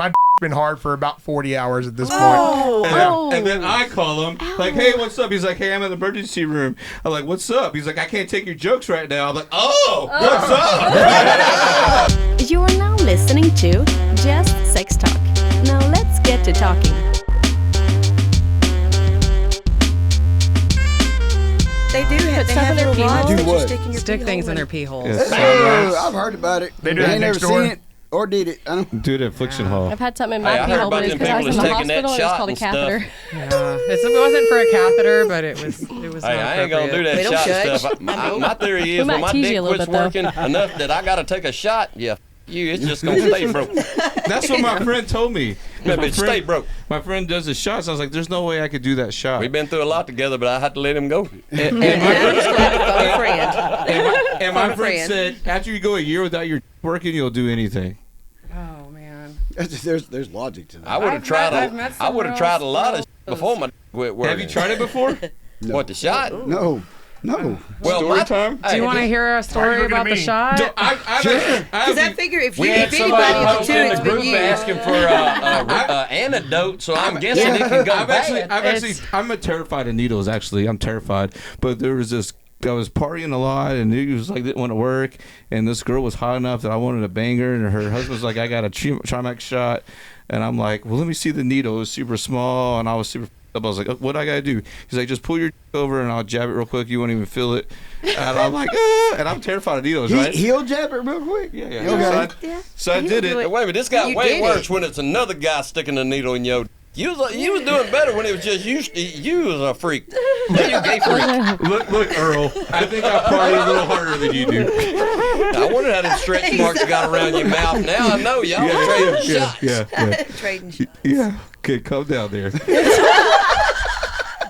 my been hard for about 40 hours at this point. And then I call him, like, hey, what's up? He's like, hey, I'm in the emergency room. I'm like, what's up? He's like, I can't take your jokes right now. I'm like, what's up? You are now listening to Just Sex Talk. Now let's get to talking. They do have, they have little rods that you stick in your Stick things in their pee holes. I've heard about it. They do that I ain't never next door. seen it or did it. I don't. Do it at Affliction Hall. I've had something in my pee heard hole, about but it's them because I was in people the that's taking that hospital. It was shot called a and stuff. catheter. Yeah. It wasn't for a catheter, but it was Hey, not I ain't gonna do that They don't shot judge. stuff. My theory is We when might my tease dick you a little quits bit, though. working enough that I gotta take a shot, it's just gonna stay broke. That's what my friend told me. That bitch stay broke. My friend does the shots. I was like, there's no way I could do that shot. We've been through a lot together, but I had to let him go. And my friend said, after you go a year without your working, you'll do anything. Oh man. There's logic to that. I would have tried. I would have tried a lot of before my quit working. Have you tried it before? No. What, the shot? No. Well, Story time? Do you want to hear a story about the shot? Because I figure if We had anybody somebody of the post two, in it's the been group you. asking for an antidote, so I'm guessing it can go bad. I'm terrified of needles. Actually, I'm terrified. But there was this. I was partying a lot, and he was like, didn't want to work. And this girl was hot enough that I wanted to bang her, and her husband was like, I got a trimix shot, and I'm like, well, let me see the needle. It was super small, and I was super. I was like, what do I gotta do? He's like, just pull your over and I'll jab it real quick. You won't even feel it. And I'm like, and I'm terrified of needles, right? He'll jab it real quick. Yeah. Okay. So I did it. Wait a minute, this got You way did worse it. when it's another guy sticking a needle in your. You was doing better when it was just you. You was a freak. You gay freak. Look, Earl. I think I party a little harder than you do. I wonder how them stretch marks got around your mouth. Now I know y'all trading shots. Yeah. Trading shots. Yeah. Okay, calm down there.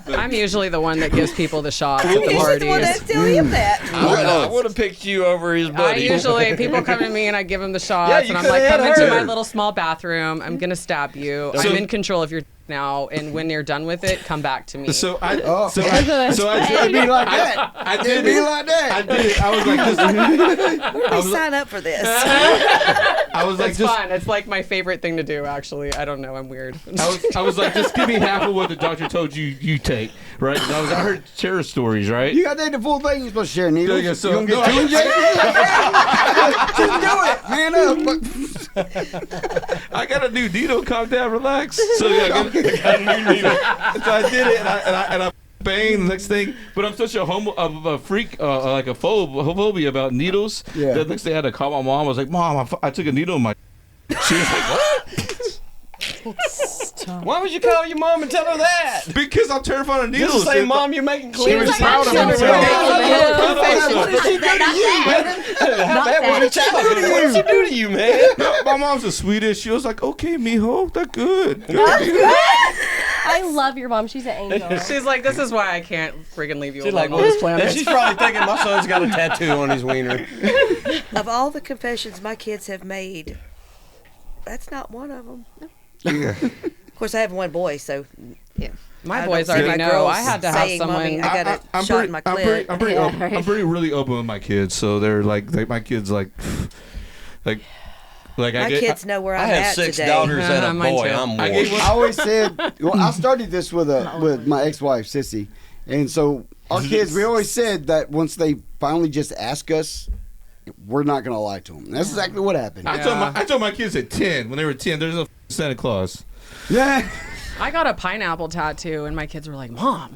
I'm usually the one that gives people the shots at the He's the one that parties. tell him that. I would have picked you over his buddy. People come to me and I give them the shots, Yeah, you and I'm coulda like, had come into her. my little small bathroom. I'm gonna stab you. So- I'm in control of your now, and when you're done with it, come back to me. So I It'd did be like that. I did It'd be it. like that. I did it. I was like, Where do we sign up for this? I was like, it's just. fun. It's like my favorite thing to do. Actually, I don't know. I'm weird. I was like, just give me half of what the doctor told you take, right? And I heard terror stories, right? You got to take the full thing. You're supposed to share needles. Yeah, so- you gonna get no, two injections? Just do it. Man up. I got a new needle. Calm down, relax. So yeah, I got a new needle. So I did it, and I banged the next thing. But I'm such a freak, like a phobia about needles. Yeah. That next day I had to call my mom. I was like, Mom, I took a needle in my. She was like, what? Why would you call your mom and tell her that? Because I'm terrified of needles. Just say, Mom, you're making clear. He was proud of himself. What did she do to you? What did she do to you, man? My mom's the sweetest. She was like, okay, mijo, that's good. I love your mom. She's an angel. She's like, this is why I can't friggin' leave you She's alone like, on this planet. and she's probably thinking my son's got a tattoo on his wiener. Of all the confessions my kids have made, that's not one of them. Yeah. Of course, I have one boy, so My I boys don't see already my know. girls I had to have saying, someone. "Mommy, I got a shot in my I'm clit." pretty really open with my kids. So they're like my kids like My kids know where I I'm have at 6 today. daughters and a Mine boy. too. I'm I gave more. I always said, well, I started this with my ex-wife, Sissy. And so our kids, we always said that once they finally just ask us, we're not going to lie to them. And that's exactly what happened. I told my kids at 10, when they were 10, there's no Santa Claus. Yeah. I got a pineapple tattoo, and my kids were like, Mom,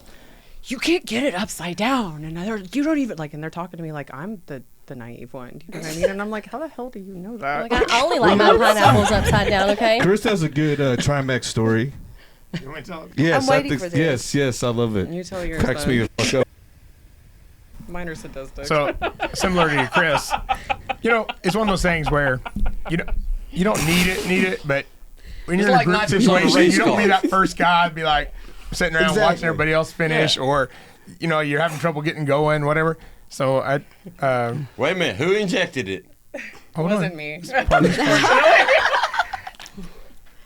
you can't get it upside down. And you don't even, like, and they're talking to me like I'm the naive one. You know what I mean? And I'm like, how the hell do you know that? Like, I only like my pineapples upside down, okay? Kris has a good Trimax story. You want me to tell him? Yes, I'm waiting for this. Yes, I love it. You tell yours. Cracks me the fuck up. Mine are sadistic. So, similar to you, Kris, it's one of those things where you don't need it, but when you're in a like group nitrous on a situation, race you don't car. be that first guy to be like sitting around Exactly. watching everybody else finish, or you're having trouble getting going, whatever. So Wait a minute, who injected it? it hold wasn't on. me.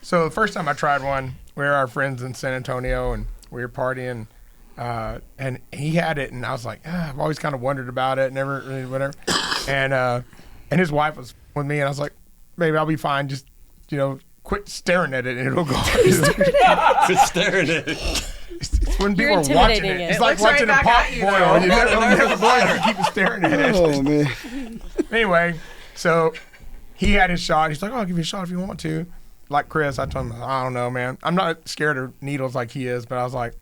So the first time I tried one, we were our friends in San Antonio, and we were partying. And he had it, and I was like, I've always kind of wondered about it, never really whatever. And his wife was with me, and I was like, baby, I'll be fine. Just, quit quit staring at it and it'll go. Quit staring at it. It's when people You're are watching intimidating it. it. It's It like looks right watching a back pot at you, boil. though. You never boil. You keep staring at it. Oh man. Anyway, so he had his shot. He's like, "Oh, I'll give you a shot if you want to." Like Kris, I told him, "I don't know, man. I'm not scared of needles like he is, but I was like,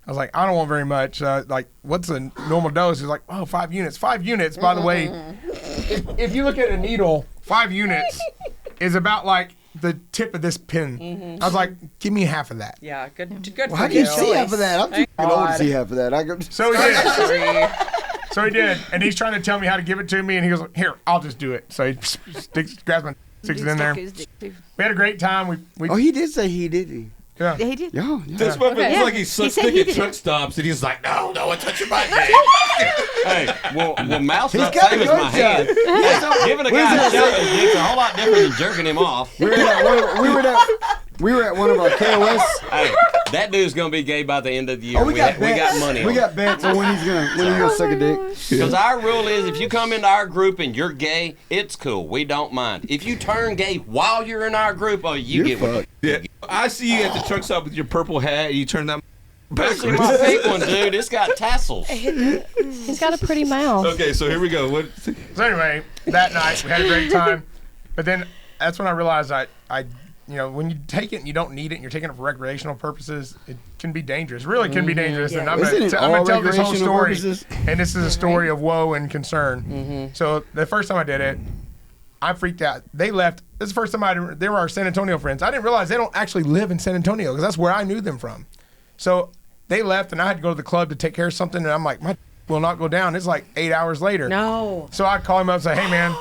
I don't want very much. Like, what's a normal dose?" He's like, "Oh, 5 units. 5 units, by the way. If you look at a needle, 5 units is about like the tip of this pin." I was like, "Give me half of that." Yeah, good Well, for how do you see half of that? I'm too old to see half of that. I go. So he did. So he did, and he's trying to tell me how to give it to me, and he goes, "Here, I'll just do it." So he grabs my, sticks it in there. We had a great time. We Oh, he did say he did. yeah. He did. Yeah. This one Okay. was like he's He so said stick he at did. truck stops, and he's like, "No, no one touching my dick." Hey, well, mouth's He's not got same a as good my hand. shot. Giving a Where's guy a that shot say? in the dick's a whole lot different than jerking him off. We were at one of our KOS. Hey, that dude's gonna be gay by the end of the year. Oh, we got we bets. got money. We got bets on when he's gonna suck a dick. Because our rule is, if you come into our group and you're gay, it's cool. We don't mind. If you turn gay while you're in our group, oh, you You're get what fucked. Yeah, I see you at the truck stop with your purple hat. And you turn that See backwards. my pink one, dude. It's got tassels. He's got a pretty mouth. Okay, so here we go. What? So anyway, that night we had a great time, but then that's when I realized I when you take it and you don't need it and you're taking it for recreational purposes, it can be dangerous. It really can be dangerous. And I'm Isn't going it to all tell this whole recreational story. purposes? And this is a story of woe and concern. So the first time I did it, I freaked out. They left. This is the first time they were our San Antonio friends. I didn't realize they don't actually live in San Antonio because that's where I knew them from. So they left and I had to go to the club to take care of something. And I'm like, my will not go down. It's like 8 hours later. No. So I call him up and say, "Hey, man,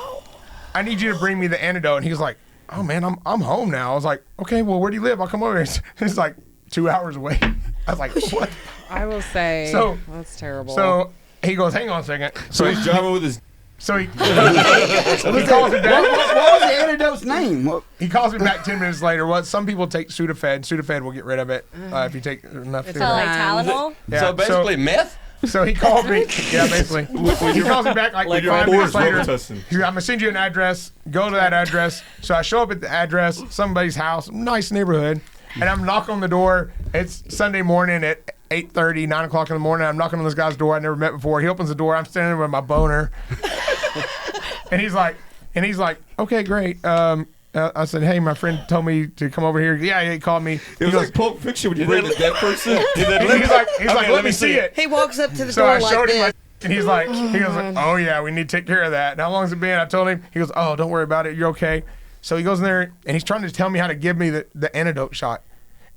I need you to bring me the antidote." And he was like, "Oh, man, I'm home now." I was like, "Okay, well, where do you live? I'll come over." It's like 2 hours away. I was like, "What?" I will say, So- that's terrible. So he goes, "Hang on a second." So he's driving with his. So he calls me back. What was the antidote's name? He calls me back 10 minutes later. Well, some people take Sudafed. Sudafed will get rid of it if you take enough. So like Um, Tylenol. Yeah, So basically, meth? So he called me. Yeah, basically. He calls me back like 5 minutes later. He's like, "I'm gonna send you an address. Go to that address." So I show up at the address, somebody's house, nice neighborhood, and I'm knocking on the door. It's Sunday morning at 8:30, 9 o'clock in the morning. I'm knocking on this guy's door I never met before. He opens the door. I'm standing there with my boner, and he's like, "Okay, great." I said, "Hey, my friend told me to come over here." Yeah, he called me. It was like Pulp Fiction when you bring the dead person. He's like, "Let me see it." He walks up to the So door I like showed him this. and he goes like, "Oh yeah, we need to take care of that." And how long's it been? I told him. He goes, "Oh, don't worry about it. You're okay." So he goes in there and he's trying to tell me how to give me the antidote shot.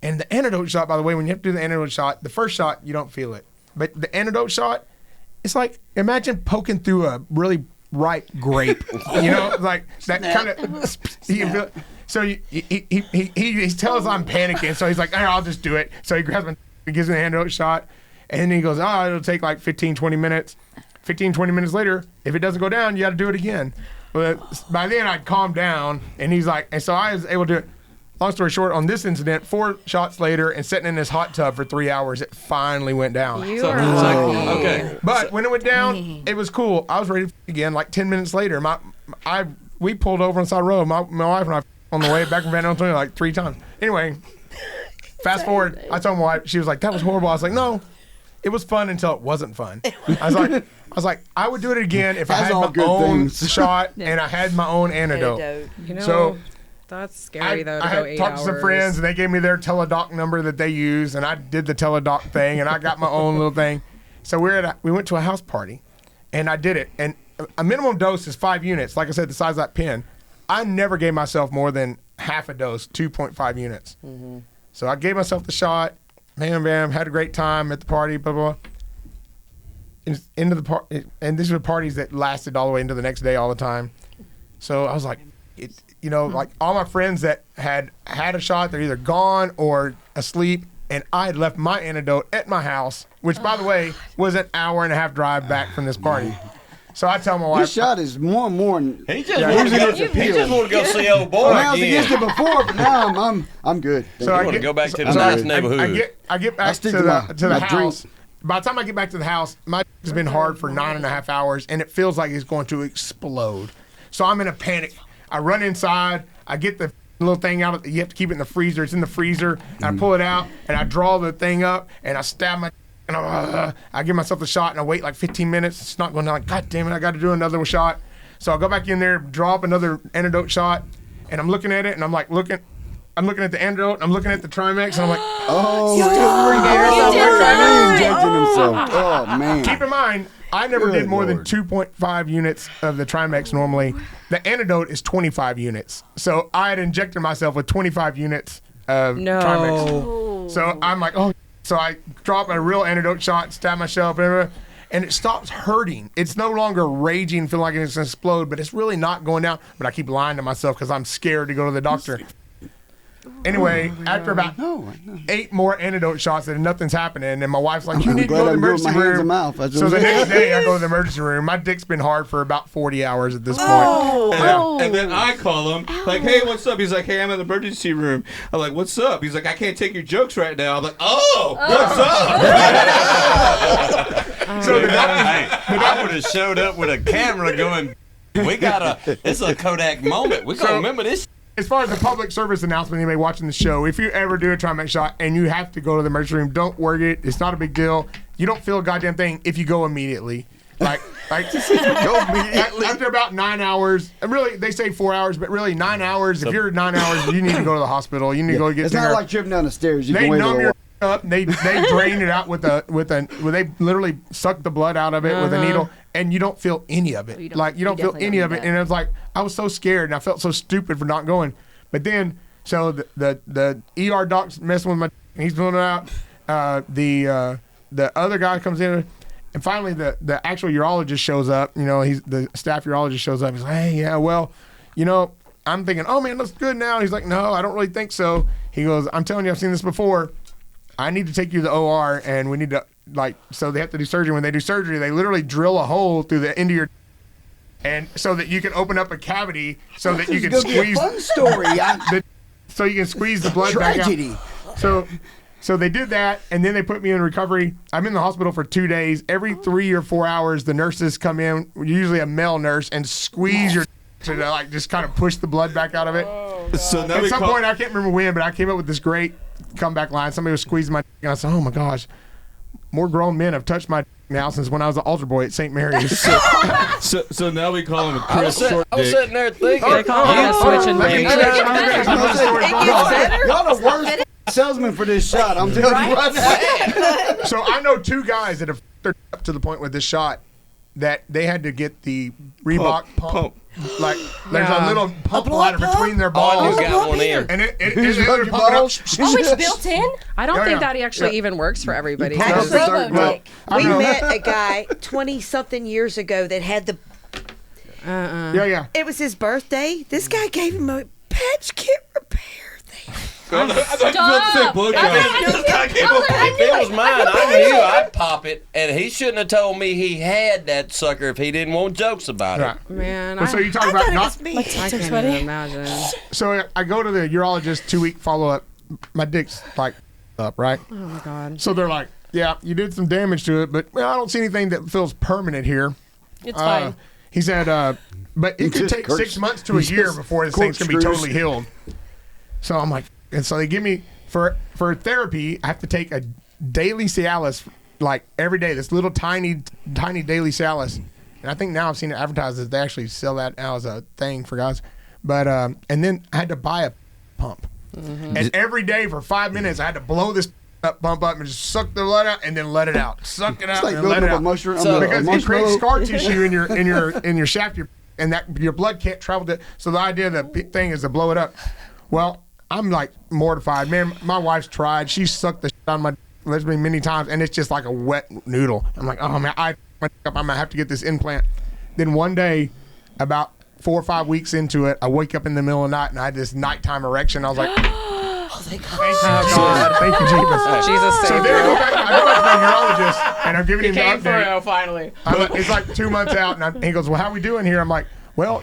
And the antidote shot, by the way, when you have to do the antidote shot, the first shot you don't feel it, but the antidote shot, it's like imagine poking through a really ripe grape. You know, like that kind of. You can feel it. So he tells I'm panicking. So he's like, "Hey, I'll just do it." So he grabs me and gives me the antidote shot. And then he goes, "Oh, it'll take like 15, 20 minutes. 15, 20 minutes later, if it doesn't go down, you got to do it again." But by then I'd calmed down. And he's like, and so I was able to do it. Long story short, on this incident, 4 shots later and sitting in this hot tub for 3 hours, it finally went down. you So, are it's like, lucky. okay. But when it went down, it was cool. I was ready to again. Like 10 minutes later, we pulled over on the side of the road. My wife and I on the way back from San Antonio like 3 times. Anyway, fast forward. I told my wife. She was like, "That was horrible." I was like, "No, it was fun until it wasn't fun." I was like, I would do it again if I That's had all my good own things. shot and I had my own antidote. You know, So that's scary though. To I go had 8 talked hours. to some friends and they gave me their teledoc number that they use, and I did the teledoc thing, and I got my own little thing. So we went to a house party, and I did it. And a minimum dose is 5 units. Like I said, the size of that pen. I never gave myself more than half a dose, 2.5 units. So I gave myself the shot. Bam, had a great time at the party. Blah blah. Into the party, and these were parties that lasted all the way into the next day, all the time. So I was like, like all my friends that had a shot, they're either gone or asleep, and I had left my antidote at my house, which, by the way, was an hour and a half drive back from this party. So I tell my wife, This shot is more and more. He just want to go see old boy When I was again. against it before, but now I'm good. So I I want to get- go back to the so nice neighborhood. I get back to stick the to my house. drink. By the time I get back to the house, my has been hard for 9.5 hours, and it feels like it's going to explode. So I'm in a panic. I run inside. I get the little thing out. You have to keep it in the freezer. It's in the freezer. And I pull it out and I draw the thing up and I stab my. And I give myself a shot and I wait like 15 minutes. It's not going down. Like, God damn it, I got to do another shot. So I go back in there, draw up another antidote shot, and I'm looking at it and I'm like looking. I'm looking at the antidote. I'm looking at the trimix, and I'm like, injecting himself. Oh man! Keep in mind, I never did more than 2.5 units of the trimix normally. The antidote is 25 units, so I had injected myself with 25 units of trimix. So I'm like, oh. So I drop a real antidote shot, stab myself, and it stops hurting. It's no longer raging, feeling like it's going to explode, but it's really not going down. But I keep lying to myself because I'm scared to go to the doctor. Anyway, after about 8 more antidote shots and nothing's happening, and my wife's like, you need to go to the emergency room. So the next day I go to the emergency room. My dick's been hard for about 40 hours at this point. And then I call him, like, hey, what's up? He's like, hey, I'm in the emergency room. I'm like, what's up? He's like, I can't take your jokes right now. I'm like, what's up? So I would have showed up with a camera going, it's a Kodak moment. We're going to remember this. As far as the public service announcement, anybody watching the show, if you ever do a trimix shot and you have to go to the emergency room, don't worry it. It's not a big deal. You don't feel a goddamn thing if you go immediately. Like go immediately. After about 9 hours, and really they say 4 hours, but really 9 hours. If you're 9 hours, you need to go to the hospital. You need to go get. It's not like tripping down the stairs. You they can wait numb your up. They drain it out with a they literally suck the blood out of it with a needle. And you don't feel any of it. You don't feel any of it. And it was like, I was so scared and I felt so stupid for not going. But then, so the ER doc's messing with my, and he's pulling it out. The other guy comes in, and finally the actual urologist shows up. You know, the staff urologist shows up. He's like, hey, yeah, well, you know, I'm thinking, oh man, that's good now. He's like, no, I don't really think so. He goes, I'm telling you, I've seen this before. I need to take you to the OR, and we need to, so they have to do surgery. When they do surgery, they literally drill a hole through the end of your, and so that you can open up a cavity so that you can squeeze. Fun story. So you can squeeze the blood back out. So they did that, and then they put me in recovery. I'm in the hospital for 2 days. Every 3 or 4 hours, the nurses come in, usually a male nurse, and squeeze your to just kind of push the blood back out of it. So at some point, I can't remember when, but I came up with this great comeback line. Somebody was squeezing my and I said, oh my gosh, more grown men have touched my now since when I was an altar boy at St. Mary's. So now we call him a Kris short I was sitting there thinking. They call him a switching baby. Y'all the worst salesman for this shot. I'm telling you right now. So I know 2 guys that have up to the point with this shot that they had to get the Reebok pump. Like there's a little pump ladder between their balls. Oh, you got one in. And it's built in? I don't think that actually even works for everybody. We met a guy 20-something years ago that had the. Yeah. It was his birthday. This guy gave him a patch kit repair thing. If it was mine, I knew I'd pop it, and he shouldn't have told me he had that sucker if he didn't want jokes about it. Man, so you talk about not. Me. I can't even imagine. So I go to the urologist 2-week follow up. My dick's up, right? Oh my god. So they're like, yeah, you did some damage to it, but I don't see anything that feels permanent here. It's fine. He said, but it could take 6 months to a year before this thing's gonna be totally healed. So I'm like. And so they give me, for therapy, I have to take a daily Cialis, every day, this little tiny daily Cialis. And I think now I've seen it advertised that they actually sell that now as a thing for guys. But, and then I had to buy a pump. Mm-hmm. And every day for 5 minutes, I had to blow this pump up and just suck the blood out and then let it out. Suck it out and let it out. Because it creates scar tissue in your shaft, and that your blood can't travel to. So the idea of the thing is to blow it up. Well, I'm mortified. Man, my wife's tried. She sucked the shit out of my lesbian many times, and it's just like a wet noodle. I'm like, oh man, I'm gonna have to get this implant. Then one day, about 4 or 5 weeks into it, I wake up in the middle of the night and I had this nighttime erection. I was like, oh, thank God. Thank you, Jesus. Jesus So saved then I you. go back to my urologist, and I'm giving him the Came for update. you finally. It's like 2 months out, and he goes, well, how we doing here? I'm like, well,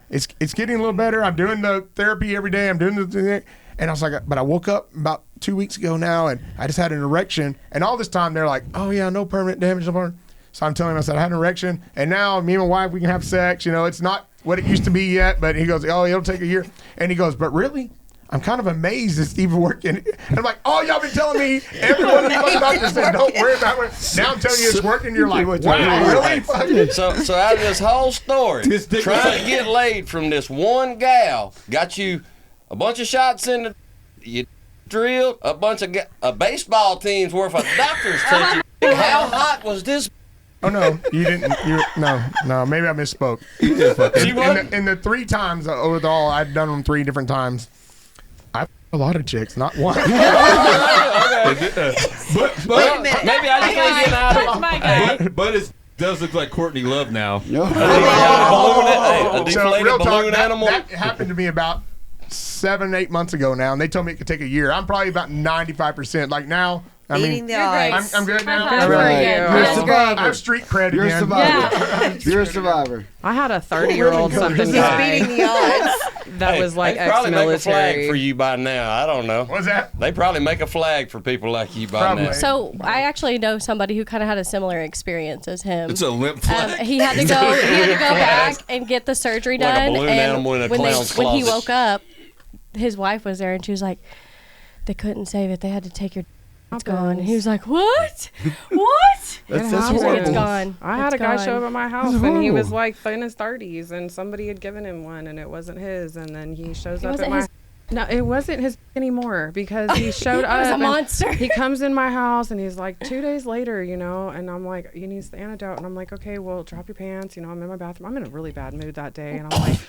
it's getting a little better. I'm doing the therapy every day. I'm doing the thing. And I was like, but I woke up about 2 weeks ago now, and I just had an erection. And all this time, they're like, oh, yeah, no permanent damage. No permanent. So I'm telling him, I said, I had an erection. And now me and my wife, we can have sex. It's not what it used to be yet, but he goes, oh, it'll take a year. And he goes, but really? I'm kind of amazed it's even working. And I'm like, oh, y'all been telling me, every one of these doctors said, don't worry about it. Now I'm telling you it's working. You're like, wow, really? So out of this whole story, trying to get laid from this one gal, got you a bunch of shots in the, you drilled a bunch of a baseball team's worth of doctors took you. How hot was this? Oh, no, you didn't. No, maybe I misspoke. In the 3 times overall, I'd done them 3 different times. A lot of chicks, not one. But maybe I just ain't getting out of my guy. But it does look like Courtney Love now. A deflated real balloon talk, animal. That happened to me about 7-8 months ago now, and they told me it could take a year. I'm probably about 95%. Like now, I mean, Beating the odds. I'm good now. Good for Right. you. You're a That's survivor. great. I have street cred You're a again. survivor. You're a survivor. I had a 30-year-old something He's guy beating the odds. that was like they probably make a flag for ex-military. you by now. I don't know. What's that? They probably make a flag for people like you by Probably. now. So I actually know somebody who kind of had a similar experience as him. It's a limp flag. He had to go. Back and get the surgery Like a done. balloon and animal in a clown's when he closet. woke up, his wife was there, and she was like, "They couldn't save it. They had to take your. It's gone." And he was like, "What? What? That's happens. horrible. It's gone." I had It's a guy gone. show up at my house, and he was like in his 30s, and somebody had given him one, and it wasn't his. And then he shows up wasn't at my. his- No, it wasn't his anymore because he showed up. He was a and monster. He comes in my house and he's like 2 days later, you know, and I'm like, you need the antidote. And I'm like, okay, well, drop your pants. You know, I'm in my bathroom. I'm in a really bad mood that day. And I'm like,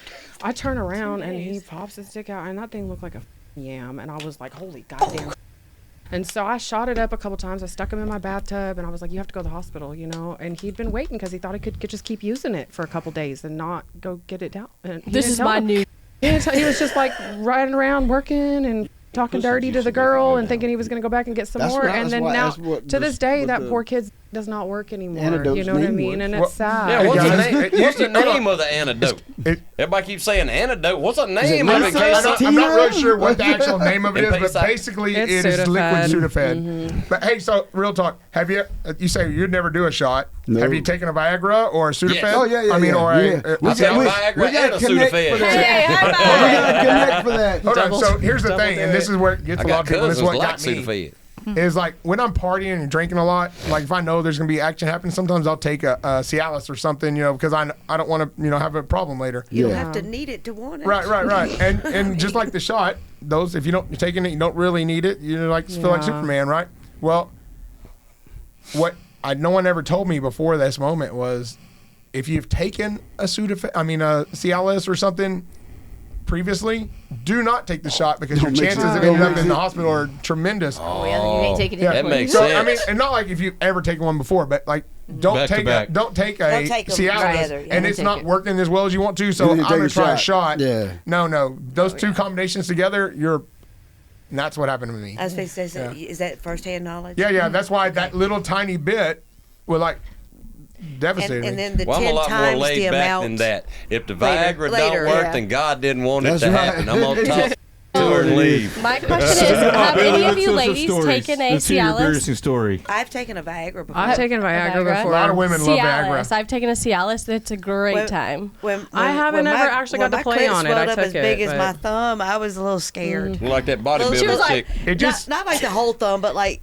I turn around and he pops his dick out, and that thing looked like a yam. And I was like, holy goddamn. And so I shot it up a couple times. I stuck him in my bathtub, and I was like, you have to go to the hospital, you know. And he'd been waiting because he thought he could just keep using it for a couple days and not go get it down. And he This didn't is tell my me. new. He was just like riding around working and talking dirty to the girl and thinking he was going to go back and get some That's more. what- And that's then what- now, that's what to this- this day, what that the poor kid does not work anymore. antidote's You know what I name mean? was. And Well, it's sad. Yeah, what's the guys, name? What's the hold on. name of the antidote? It- Everybody keeps saying antidote. What's the name it of it? In Lysha? case I'm not really sure what the actual name of it is, It but tastes like- basically It's it is liquid Sudafed. Sudafed. But hey, so real talk. Have you say you'd never do a shot? No. Have you taken a Viagra or a Sudafed? Yes. Oh, yeah, I mean, yeah. or Yeah. a I said Viagra and a connect Sudafed. for that. Hey, high We five. gotta connect for that. Hold on. So here's the double thing, and do this it. is where it gets I a lot got of people. This is cousins what like got me. Sudafed. Is like when I'm partying and drinking a lot, like if I know there's gonna be action happening, sometimes I'll take a Cialis or something, you know, because I don't want to, you know, have a problem later. You don't Yeah. have to need it to want it. Right. And just like the shot, those if you're taking it, you don't really need it. You like feel like Yeah. Superman, right? Well, what no one ever told me before this moment was, if you've taken a Cialis or something previously, do not take the shot because your Don't mix chances it. of ending Don't up mix in the it. hospital are tremendous. Oh, yeah, you ain't taking it. Yeah. That makes So sense. I mean, and not like if you've ever taken one before, but like don't Back to take back. don't take a Don't take 'em Cialis together. Yeah, and don't it's take not it. working as well as you want to. So You I'm need to gonna take a try a shot. shot. Yeah. No, those two combinations together, and that's what happened to me. I was supposed to say, is that firsthand knowledge? Yeah. That's why that little tiny bit will like devastate me. And then the Well, I'm a 10 lot more times the laid back amount. than that. If the Later, Viagra later, don't work, yeah. then God didn't want That's it to right. happen. I'm gonna talk to her and leave. My question is, have any of you ladies taken a Let's hear your Cialis? embarrassing story. I've taken a Viagra before. I've taken Viagra Viagra? before. a lot of women love Cialis. Viagra. I've taken a Cialis. It's a great When- time. I haven't ever actually got to play on it. I When my clit swelled up took as big it, as but- my thumb, I was a little scared. Like that She bodybuilder was chick. like, It just not like the whole thumb, but like,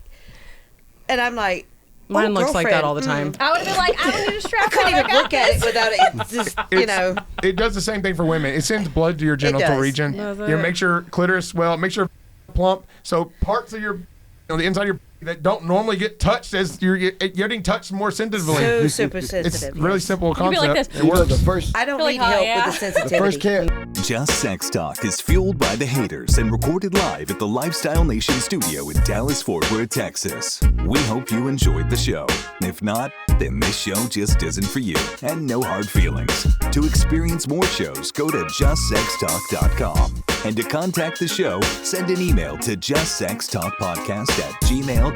and I'm like, Mine oh, looks like that girlfriend, all the time. I would have been like, I don't need a strap. I couldn't on, even got look at it this. without it. Just, you know. it does the same thing for women. It sends blood to your genital does. region. Does You it? make sure clitoris swell, make sure plump. So parts of your, the inside of your that don't normally get touched as you're getting touched more sensitively. So super It's sensitive. really yes. simple could be concept. like this. It works. The first, I don't Really need hot, help yeah. with the the sensitivity. first cat. Just Sex Talk is fueled by the haters and recorded live at the Lifestyle Nation studio in Dallas, Fort Worth, Texas. We hope you enjoyed the show. If not, then this show just isn't for you. And no hard feelings. To experience more shows, go to JustSexTalk.com. And to contact the show, send an email to JustSexTalkPodcast@gmail.com.